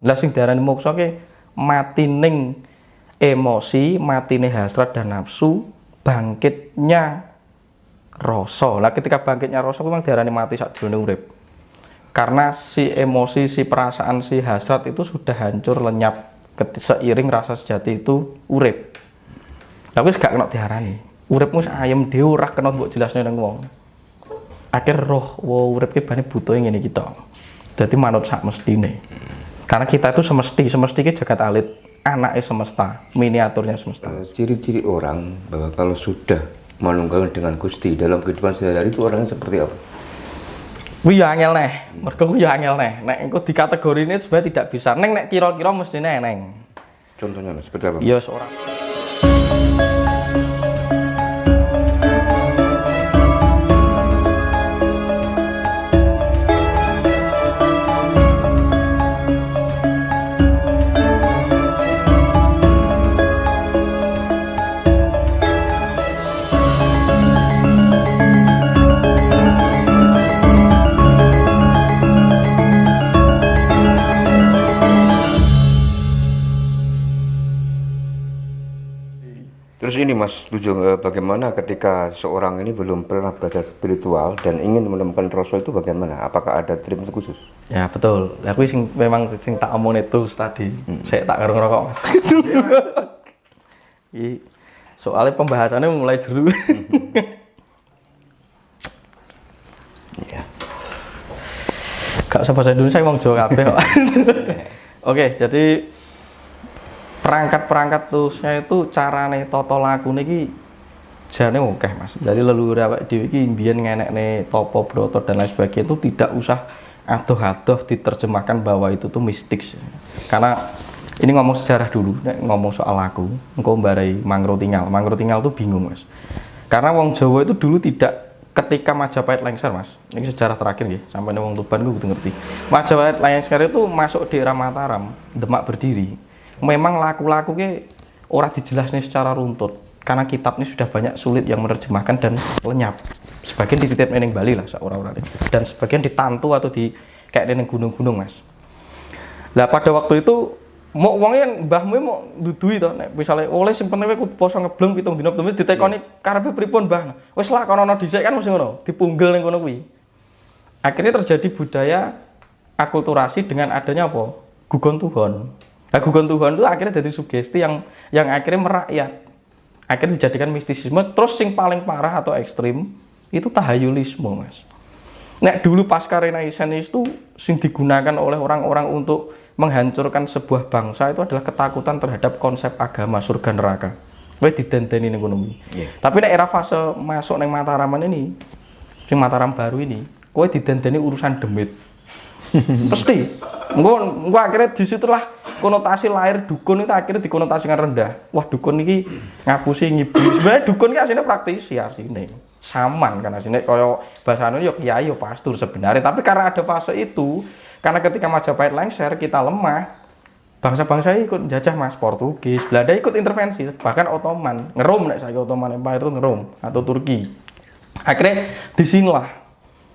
Lah sing diarani moksa ki matining emosi, matine hasrat dan nafsu, bangkitnya rasa. Lah ketika bangkitnya rasa memang diarani mati sakjroning urip. Karena si emosi, si perasaan, si hasrat itu sudah hancur lenyap seiring rasa sejati itu urip. Tapi wis gak kena diarani. Uripmu ayem dhewe ora kena mbok jelasne nang wong. Akhir roh urip ki bane butuh ngene iki to. Dadi manut sak mestine. Karena kita itu semesti ki jagat alit, anaknya semesta, miniaturnya semesta. Ciri-ciri orang bahwa kalau sudah manunggal dengan Gusti dalam kehidupan sehari-hari itu orangnya seperti apa? Kuwi ya angel neh, mergo kuwi ya angel neh. Nek engko dikategorini sebenarnya tidak bisa. Nek kira-kira mestine eneng. Contohnya seperti apa? Ya seorang Terus ini Mas Bujung, bagaimana ketika seorang ini belum pernah belajar spiritual dan ingin menemukan rasa itu bagaimana? Apakah ada treatment khusus? ya betul. Aku memang sing tak omong itu tadi. Saya tak karo ngerokok Mas. Soalnya pembahasannya mulai dulu. Iya. Gak usah bahasa Indonesia ngomong Jawa kabeh kok. Oke, jadi perangkat-perangkat terusnya itu carane tata lakune iki jane akeh Mas. Jadi leluhur awake dhewe iki mbiyen ngenekne tapa brata dan lain sebagainya itu tidak usah adoh-adoh diterjemahkan bahwa itu tuh mistik. Karena ini ngomong sejarah dulu, nek ngomong soal aku, engko mbarai Mangro Tinggal. Mangro Tinggal tuh bingung Mas. Karena wong Jawa itu dulu tidak ketika Majapahit lengser Mas. Ini sejarah terakhir ya, sampai wong Tuban gue ngerti. Majapahit lengser itu masuk di era Mataram, Demak berdiri. Memang laku-laku ke ora dijelasnya secara runtut karena kitab ini sudah banyak sulit yang menerjemahkan dan lenyap. Sebagian dititip ning Bali lah ora-ora dan sebagian ditantu atau di kayak ning gunung-gunung Mas. Lah pada waktu itu mau wongnya mbahmu mau dudui to nek misale oleh sing penting kowe poso ngebleng 7 dina betul ditekoni karepe pripun mbah. Wis lah kono dhisik kan mesti ngono, dipunggel ning kono kuwi. Akhirnya terjadi budaya akulturasi dengan adanya apa? Gugon Tuhon. Nah, gugon Tuhan itu akhirnya jadi sugesti yang akhirnya merakyat. Akhirnya dijadikan mistisisme. Terus yang paling parah atau ekstrim itu tahayulisme Mas. Nek dulu pasca Renaissance itu sing digunakan oleh orang-orang untuk menghancurkan sebuah bangsa itu adalah ketakutan terhadap konsep agama surga neraka. Wis didendeni ning kono. Tapi nek era fase masuk ning Mataraman ini, sing Mataram baru ini, kowe didendeni urusan demit. Pasti. Engko akhirnya disitulah konotasi lahir dukun itu akhirnya dikonotasikan rendah. Wah dukun ini ngapusi ngibuli. Sebenarnya dukun ini aslinya praktisi aslinya. Saman kan aslinya kaya bahasanya ya kiai ya pastur sebenarnya. Tapi karena ada fase itu, karena ketika Majapahit lengser kita lemah, bangsa-bangsa ikut jajah Mas, Portugis, Belanda ikut intervensi, bahkan Ottoman, ngerum nek saya Ottoman Empire itu ngerum atau Turki. Akhirnya disinilah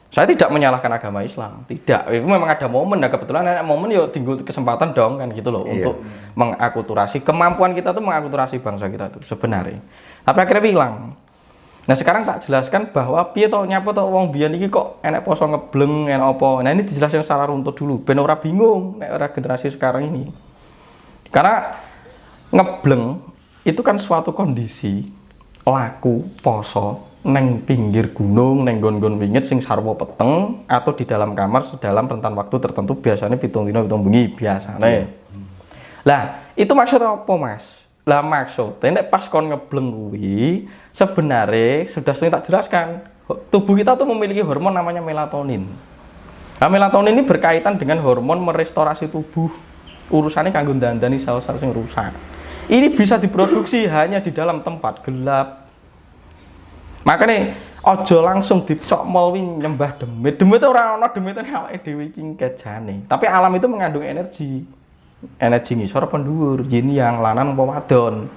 saya tidak menyalahkan agama Islam, tidak. Itu memang ada momen, nah kebetulan ada momen ya tinggal kesempatan dong kan gitu loh untuk mengakulturasi kemampuan kita tuh mengakulturasi bangsa kita tuh sebenarnya. Tapi akhirnya hilang. Nah sekarang tak jelaskan bahwa piye to nyapa to wong biyen iki kok enek poso ngebleng enek apa. Nah ini dijelaskan secara runtut dulu ben ora bingung nek ora generasi sekarang ini. Karena ngebleng itu kan suatu kondisi laku poso neng pinggir gunung, neng gon-gon wingit sing sarwa peteng atau di dalam kamar sedalam rentan waktu tertentu biasanya 7 dina 7 bengi biasanya. Lah, itu maksudnya apa, Mas? Lah maksudnya nek pas kon ngebleng kuwi sebenarnya sudah sering tak jelaskan. Tubuh kita tuh memiliki hormon namanya melatonin. Nah, melatonin ini berkaitan dengan hormon merestorasi tubuh. Urusannya kanggo ndandani sel-sel sing rusak. Ini bisa diproduksi hanya di dalam tempat gelap. Makanya ojo langsung dicok mawi nyembah demit. Demit itu ora ana demite awake dhewe iki kejane. Tapi alam itu mengandung energi. Energi ngisor apa dhuwur, yin yang lanang apa wadon.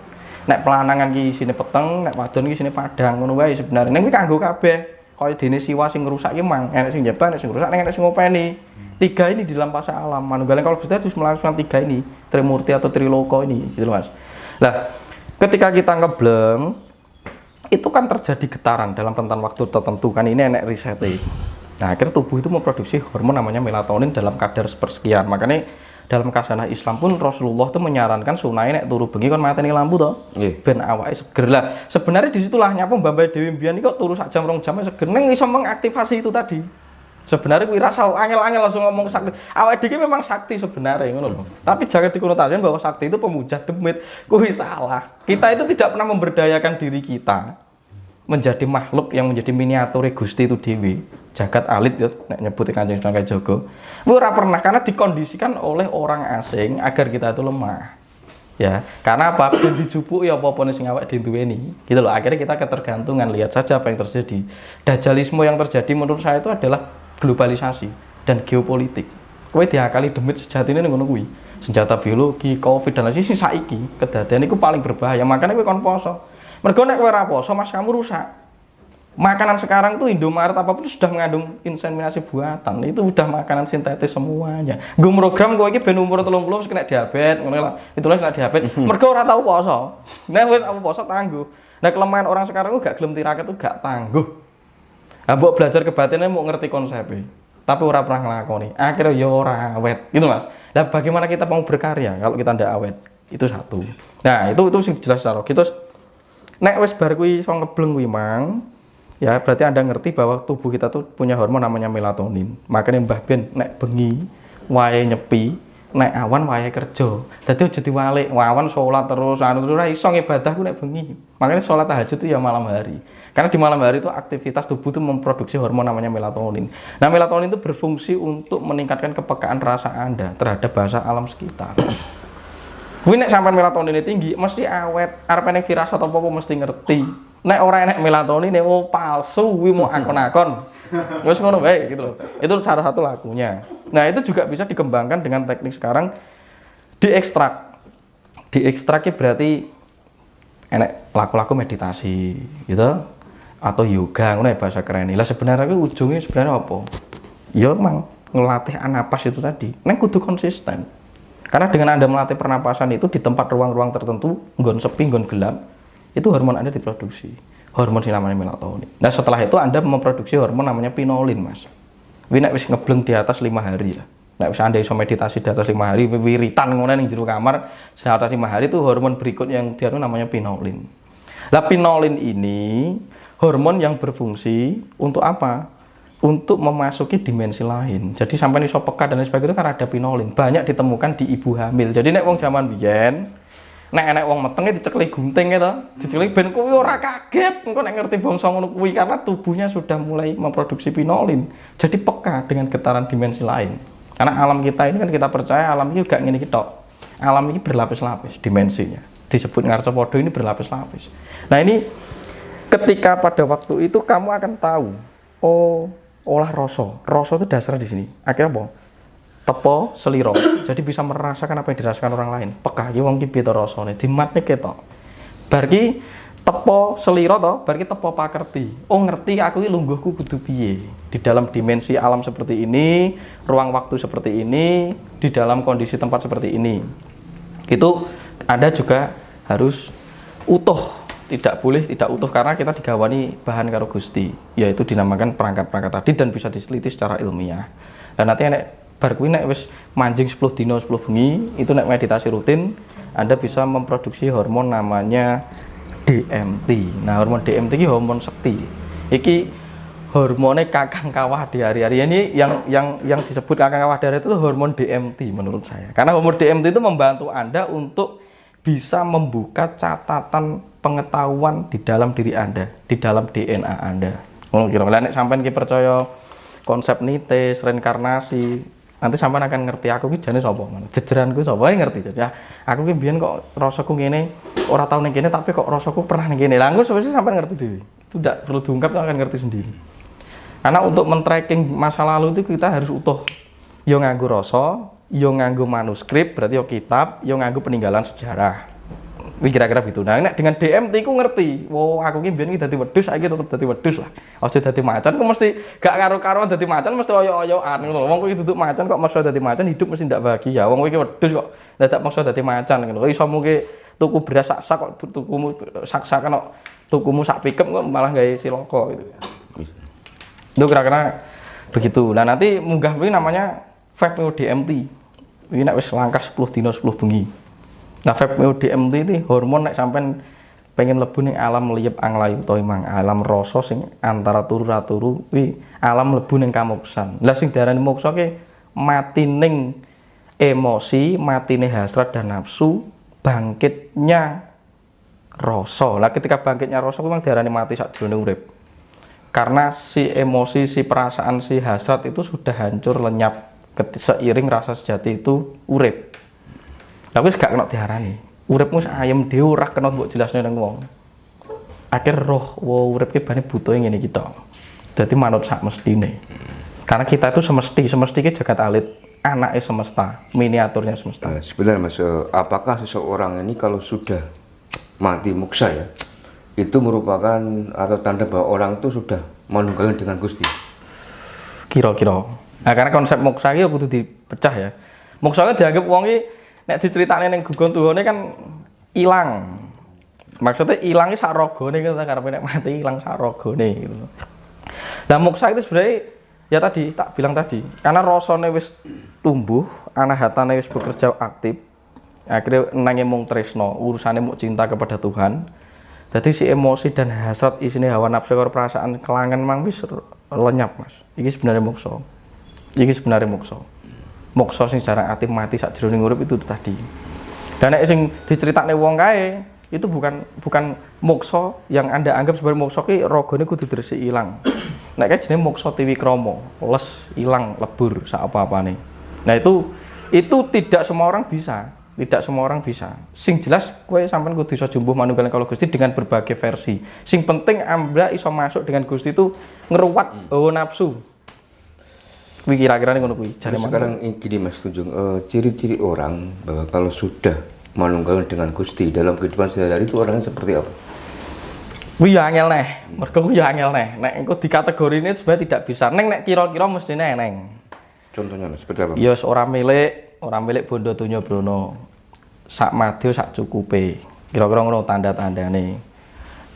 Nek pelanangan ki isine peteng, nek wadon ki isine padang ngono wae sebenarnya. Nek kuwi kanggo kabeh. kaya dene siwa sing ngrusak ki mang, enek sing njebak, enek sing ngrusak, enek sing ngopeni. Tiga ini di dalam fase alam. Manunggaling kalau kita harus melakukan tiga ini, Trimurti atau Triloko ini, gitu Mas. Nah, ketika kita ngebleng, itu kan terjadi getaran dalam rentan waktu tertentu kan, ini enek risetnya. Nah, akhirnya tubuh itu memproduksi hormon namanya melatonin dalam kadar sepersekian. Makanya dalam kasanah Islam pun Rasulullah itu menyarankan sunai nek turu bengi kon mateni lampu toh. Ben awake seger lah. Sebenarnya disitulah nyapa Mbak Dewi Mbian kok turu sak jam 2 jam seger neng iso mengaktifasi itu tadi. Sebenarnya kuwi rasa angel-angel langsung ngomong sakti. Awake dhewe memang sakti sebenarnya ngono loh. Tapi jangan dikonotasikan bahwa sakti itu pemuja demit. Kuwi salah. Kita itu tidak pernah memberdayakan diri kita menjadi makhluk yang menjadi miniatur Gusti itu dewi. Jagat alit ya nek nyebut Kanjeng Sunan Kalijaga. Ora pernah karena dikondisikan oleh orang asing agar kita itu lemah. Ya, karena apa? Ben dijupuk ya apa-apa sing awake diduweni. Gitu loh. Akhirnya kita ketergantungan, lihat saja apa yang terjadi. Dajjalisme yang terjadi menurut saya itu adalah globalisasi dan geopolitik. Kowe diakali demit sejatine ngono kuwi. Senjata biologi, Covid dan lain-lain saiki kedadean iku paling berbahaya. Makanya kowe kon poso. Mergo nek kowe ora poso, Mas, kamu rusak. Makanan sekarang tuh Indomaret apapun sudah mengandung inseminasi buatan. Itu udah makanan sintetis semuanya. Nggo program kowe iki ben umur 30 wis kena diabetes, ngono lah. Itulah kena diabetes. Mergo ora tau poso. Nek wis aku poso tangguh. Nah, kelemahan orang sekarang gak gelem tirakat tuh gak tangguh. Mbok belajar kebatinannya mau ngerti konsepnya. Tapi ora pernah nglakoni. Akhirnya ya ora awet. Gitu, Mas. Lah bagaimana kita mau berkarya kalau kita ndak awet? Itu satu. Nah, itu sing jelas karo. Gitu. Nek wis bar kuwi iso ngebleng kuwi, Mang. Ya, berarti Anda ngerti bahwa tubuh kita tuh punya hormon namanya melatonin. Makanya Mbah Ben nek bengi wae nyepi, nek awan wae kerja. Dadi aja diwalik, awan salat terus anu terus ora iso ibadah ku nek bengi. Makanya salat tahajud itu ya malam hari. Karena di malam hari itu aktivitas tubuh itu memproduksi hormon namanya melatonin. Nah, melatonin itu berfungsi untuk meningkatkan kepekaan rasa Anda terhadap bahasa alam sekitar. Kuwi nek sampean melatoninnya tinggi, mesti awet. Arep nek firasat apa-apa mesti ngerti. Nek ora enek melatonin mau palsu, kuwi mau akon-akon. Wis ngono wae gitu loh. Itu salah satu lakunya. Nah, itu juga bisa dikembangkan dengan teknik sekarang diekstrak. Diekstraknya berarti enek laku-laku meditasi gitu atau yoga ngono ya bahasa keren. Lah sebenarnya ujungnya sebenarnya apa? Ya emang ngelatih napas itu tadi. Nek kudu konsisten. Karena dengan Anda melatih pernapasan itu di tempat ruang-ruang tertentu, nggon sepi, nggon gelap, itu hormon Anda diproduksi. Hormon yang namanya melatonin. Nah, setelah itu Anda memproduksi hormon namanya pinolin, Mas. Nek wis ngebleng di atas 5 hari lah. Nek wis Anda iso meditasi di atas 5 hari, wiritan ngono ning jero kamar, di atas 5 hari itu hormon berikut yang dianu namanya pinolin. Lah pinolin ini hormon yang berfungsi untuk apa? Untuk memasuki dimensi lain. Jadi sampai iso peka dan lain sebagainya kan ada pinolin. Banyak ditemukan di ibu hamil. Jadi nek wong zaman biyen, nek enek wong metenge dicekli gunting gitu, dicekli ben kuwi ora kaget, engko nek ngerti bangsa ngono kuwi karena tubuhnya sudah mulai memproduksi pinolin. Jadi peka dengan getaran dimensi lain. Karena alam kita ini kan kita percaya alam ini gak ngene iki tok. Alam ini berlapis-lapis dimensinya. Disebut ngarsapada ini berlapis-lapis. Nah, ini ketika pada waktu itu kamu akan tahu, oh, olah rasa itu dasarnya di sini. Akhirnya apa? Tepo seliro. Jadi bisa merasakan apa yang dirasakan orang lain. Peka iki wong ki piye to rasane, dimatne ketok. Bar ki tepo seliro to, bar ki tepo pakerti. Oh, ngerti aku iki lungguhku kudu piye. Di dalam dimensi alam seperti ini, ruang waktu seperti ini, di dalam kondisi tempat seperti ini. Itu Anda juga harus utuh. Tidak boleh tidak utuh karena kita digawani bahan karo Gusti, yaitu dinamakan perangkat-perangkat tadi dan bisa diteliti secara ilmiah. Dan nanti nek bar kuwi nek wis manjing 10 dino 10 bengi, itu nek meditasi rutin Anda bisa memproduksi hormon namanya DMT. Nah, hormon DMT ini hormon sekti. Iki hormonnya kakang kawah di hari-hari ini yang disebut kakang kawah di hari itu hormon DMT menurut saya. Karena hormon DMT itu membantu Anda untuk bisa membuka catatan pengetahuan di dalam diri Anda, di dalam DNA Anda. Ngono kira-kira nek sampean ki percaya konsep nites, reinkarnasi, nanti sampean akan ngerti aku ki jane sapa, jejeranku sapa ngerti. Jadi aku ki biyen kok rasaku ngene, ora tau ning kene tapi kok rasaku pernah ning kene. Lah engko suwe sampean ngerti dhewe. Itu ndak perlu diungkap, akan ngerti sendiri. Karena untuk men-tracking masa lalu itu kita harus utuh. Yo nganggo rasa, yo nganggo manuskrip, berarti yo kitab, yo nganggo peninggalan sejarah. Wih kira-kira gitu. Nah, nek dengan DMT ku ngerti. Wow, aku ki mbiyen ki dadi wedhus, saiki tetep dadi wedhus lah. Aja dadi macan ku mesti gak karo-karoan dadi macan mesti oyo-oyoan ngono lho. Wong kuwi duduk macan kok maksa dadi macan, hidup mesti ndak bahagia. Wong kuwi wedhus kok dadak maksa dadi macan ngono. Iso mungkin tuku beras sak kok tukumu sak-sakan kok tukumu sak pikep kok malah gawe siloko gitu. Itu kira-kira begitu. Nah, nanti munggah kuwi namanya vape DMT. Ini nek wis langkah 10 dina 10 bengi. Nah, vape DMT itu hormon nek sampean pengen mlebu ning alam liyep anglayu utawa imang alam rasa sing antara turu ra turu kuwi alam mlebu ning kamoksan. Lah sing diarani moksa ki matining emosi, matine hasrat dan nafsu, bangkitnya rasa. Lah ketika bangkitnya rasa kuwi memang diarani mati sakjroning urip. Karena si emosi, si perasaan, si hasrat itu sudah hancur lenyap seiring rasa sejati itu urip. Tapi gak kena diarani. Uripmu ayem dhewe ora kena mbok jelasne nang wong. Akhir roh, urip ki bane butuh ngene iki to. Dadi manut sak mestine. Karena kita itu semesti ki jagat alit, anake semesta, miniaturnya semesta. Sebenarnya Mas, apakah seseorang ini kalau sudah mati moksa ya, itu merupakan atau tanda bahwa orang itu sudah manunggaling dengan Gusti? Kira-kira. Nah, karena konsep moksa iki kudu dipecah ya. Moksa ki dianggap wong ki nek diceritane ning gugon tuhane kan ilang. Maksudnya ilangnya sak ragane kan karepe nek mati ilang sak ragane gitu. Nah, moksa itu sebenarnya ya tadi tak bilang tadi, karena rasane wis tumbuh, anahatane wis bekerja aktif. Akhirnya nanging mung tresno, urusane mung cinta kepada Tuhan. Jadi si emosi dan hasrat isine hawa nafsu karo perasaan kelangan mang wis lenyap, Mas. Iki sebenarnya moksa. Iki sebenarnya moksa. Moksa sing jarang ati mati sakjroning urip itu tadi. Dan nek sing diceritakne wong kae itu bukan moksa yang Anda anggap sebagai moksa ki ragane kudu diresik ilang. Nek kae jenenge moksa tiwikrama, les ilang lebur sak apa-apane. Nah, itu tidak semua orang bisa. Tidak semua orang bisa. Sing jelas kowe sampean kudu iso jumbuh manunggaling karo Gusti dengan berbagai versi. Sing penting Anda iso masuk dengan Gusti itu ngeruwat hawa nafsu. Kuwi kira-kira ngono kuwi. Sekarang gini Mas Tunjung, ciri-ciri orang bahwa kalau sudah manunggaling dengan Gusti dalam kehidupan sehari-hari itu orangnya seperti apa? Kuwi ya angel neh. Mergo kuwi ya angel neh. Nek engko dikategorine sebenarnya tidak bisa. Nek kira-kira mestine eneng. Contohnya Mas, seperti apa? Ya ora milik bondo donya brono. Sak madya sak cukupe. Kira-kira ngono tanda-tandane.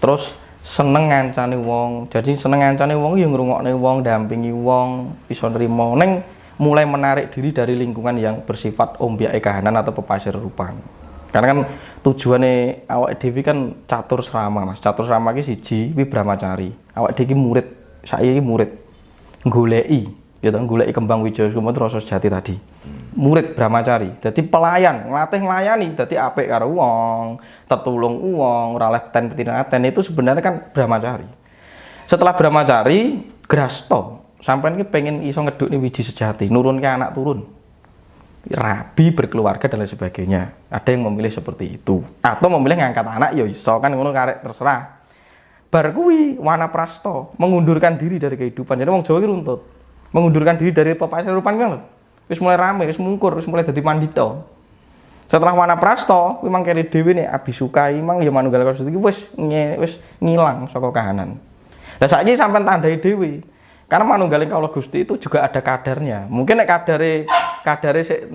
Terus seneng ngancani wong. Jadi seneng ngancani wong ya ngrungokne wong, dampingi wong, iso nrimo. Ning mulai menarik diri dari lingkungan yang bersifat ombyake kahanan atau pepasir rupan. Karena kan tujuannya awak dhewe kan catur srama, Mas. Catur srama ki siji kuwi brahmacari. Awak dhewe ki murid, saiki murid. Goleki, ya to, goleki kembang wijaya rasa sejati tadi. Murid brahmacari, jadi pelayan, ngelatih nglayani, jadi apik karo wong, tetulung wong, ora oleh ten itu sebenarnya kan brahmacari. Setelah brahmacari, grasto, sampean iki pengen iso ngedukne wiji sejati, nurunke anak turun. Rabi berkeluarga dan lain sebagainya. Ada yang memilih seperti itu, atau memilih ngangkat anak ya iso kan ngono karek terserah. Bar kuwi wanaprasta, mengundurkan diri dari kehidupan. Jadi wong Jawa ki runtut. Mengundurkan diri dari pepasir rupan kan lho. Wis mulai rame, wis mungkur, wis mulai dadi pandita. Setelah wanaprasta, kuwi mang kere dhewe nek abisukai mang ya manunggal karo iki wis ngilang saka kahanan. Lah saiki sampean tandai dhewe. Karena manunggaling kawula Gusti itu juga ada kadarnya. Mungkin nek kadare sik 60%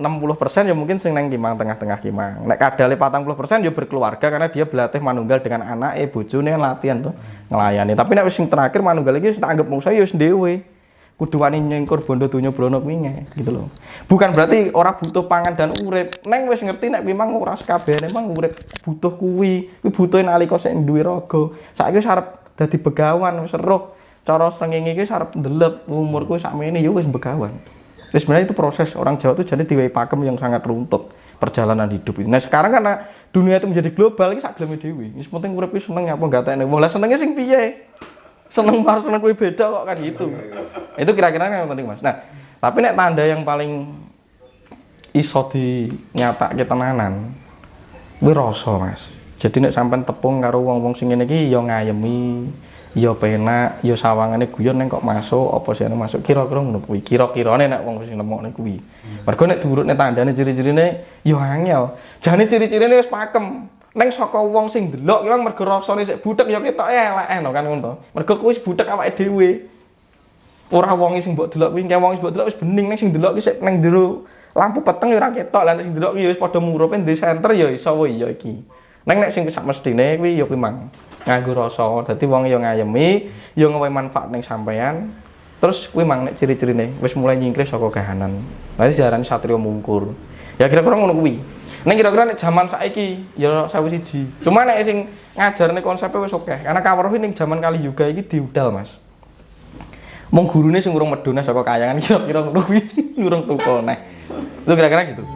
ya mungkin sing nang kimang tengah-tengah kimang. Nek kadare 40% ya berkeluarga karena dia berlatih manunggal dengan anake, bojone latihan tuh nglayani. Tapi nek wis sing terakhir manunggal iki tak anggap mung saya ya wis dhewe. Kudu wani nyengkur bondo donya brono kuwi gitu loh. Bukan berarti orang butuh pangan dan urip. Neng wis ngerti nek memang ora sakabehane memang urip butuh kuwi butuh nalika sik duwe raga. Saiki wis arep dadi begawan wis eruh. Cara srengenge iki arep ndelep umurku sakmene ya wis begawan. Wis sebenarnya itu proses orang Jawa itu jadi diwehi pakem yang sangat runtut perjalanan hidup itu. Nah, sekarang karena dunia itu menjadi global iki sak geleme dhewe. Wis penting urip iki seneng apa enggak tekne. Lah senenge sing piye? Seneng harus seneng kuwi beda kok kan gitu. Itu kira-kira yang penting Mas. Nah, tapi nek tanda yang paling iso dinyatake tenanan kuwi rasa Mas. Jadi nek sampean tepung karo wong-wong sing ngene iki ya ngayemi, ya penak, ya sawangane guyon ning kok masuk apa sih masuk kira-kira ngono kuwi. Kira-kirane nek wong sing nemokne kuwi. Mergo nek diurutne tandane ciri-cirine ya angel. Jane ciri-cirine wis pakem. Neng saka wong sing ndelok ki mergo rasane sik butek ya ketoke eleke no kan ngono to. Mergo kuwi wis butek awake dhewe. Ora wong sing mbok delok kuwi, wong sing mbok delok wis bening ning sing delok ki sik nang jero lampu peteng ya ora ketok. Lah nek sing delok ki ya wis padha murupe ndek senter ya iso wae ya iki. Neng nek sing sak mestine kuwi ya kuwi mang nganggo rasa. Dadi wong ya ngayemi, ya ngewe manfaat ning sampean. Terus kuwi mang nek ciri-cirine wis mulai nyingkrih saka kahanan. Dadi diarani satriya mungkur. Ya kira-kira ngono kuwi. Ning kira-kira nek jaman saiki ya 1001. Cuma nek sing ngajarne konsepnya wis oke. Karena Kaweruh ning jaman kali juga iki diudal, Mas. Mung gurune sing urung medhone saka kayangan kira-kira ngono kuwi urung tuku neh. Itu kira-kira gitu.